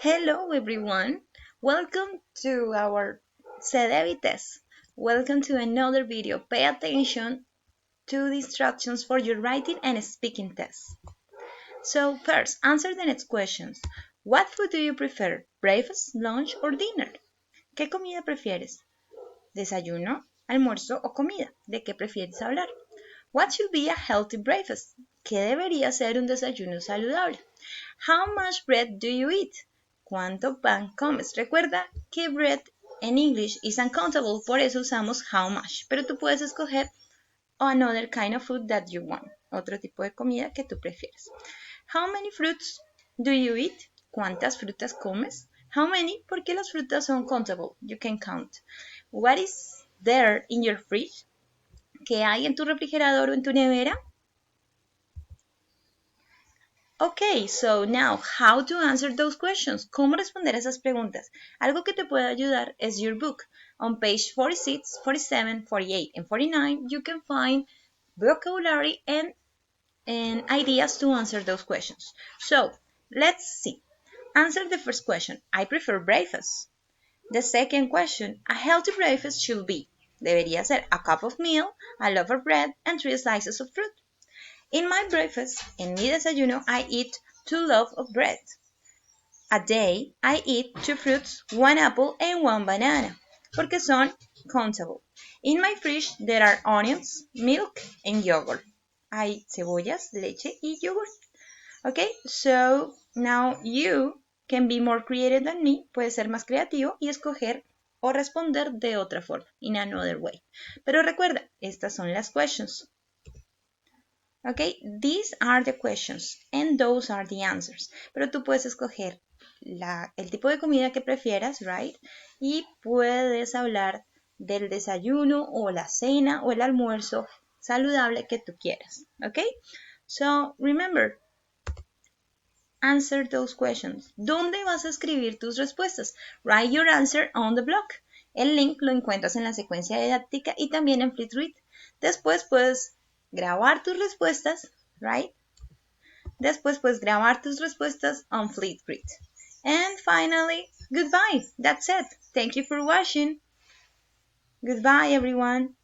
Hello everyone, welcome to our Sedevi test. Welcome to another video. Pay attention to the instructions for your writing and speaking test. So first, answer the next questions. What food do you prefer? Breakfast, lunch or dinner? ¿Qué comida prefieres? ¿Desayuno, almuerzo o comida? ¿De qué prefieres hablar? What should be a healthy breakfast? ¿Qué debería ser un desayuno saludable? How much bread do you eat? ¿Cuánto pan comes? Recuerda que bread en English is uncountable, por eso usamos how much. Pero tú puedes escoger another kind of food that you want. Otro tipo de comida que tú prefieres. How many fruits do you eat? ¿Cuántas frutas comes? How many? Porque las frutas son countable. You can count. What is there in your fridge? ¿Qué hay en tu refrigerador o en tu nevera? Okay, so now how to answer those questions? ¿Cómo responder a esas preguntas? Algo que te puede ayudar es your book. On page 46, 47, 48, and 49, you can find vocabulary and ideas to answer those questions. So, let's see. Answer the first question. I prefer breakfast. The second question. A healthy breakfast should be. Debería ser a cup of milk, a loaf of bread, and 3 slices of fruit. In my breakfast, en mi desayuno, I eat 2 loaves of bread. A day, I eat 2 fruits, 1 apple and 1 banana, porque son countable. In my fridge, there are onions, milk, and yogurt. Hay cebollas, leche y yogurt. Okay, so now you can be more creative than me. Puedes ser más creativo y escoger o responder de otra forma, in another way. Pero recuerda, estas son las questions. Okay, these are the questions and those are the answers. Pero tú puedes escoger el tipo de comida que prefieras, right? Y puedes hablar del desayuno o la cena o el almuerzo saludable que tú quieras. Okay? So, remember, answer those questions. ¿Dónde vas a escribir tus respuestas? Write your answer on the blog. El link lo encuentras en la secuencia didáctica y también en Flipgrid. Después puedes grabar tus respuestas, right? Después puedes grabar tus respuestas on Flipgrid. And finally, goodbye. That's it. Thank you for watching. Goodbye, everyone.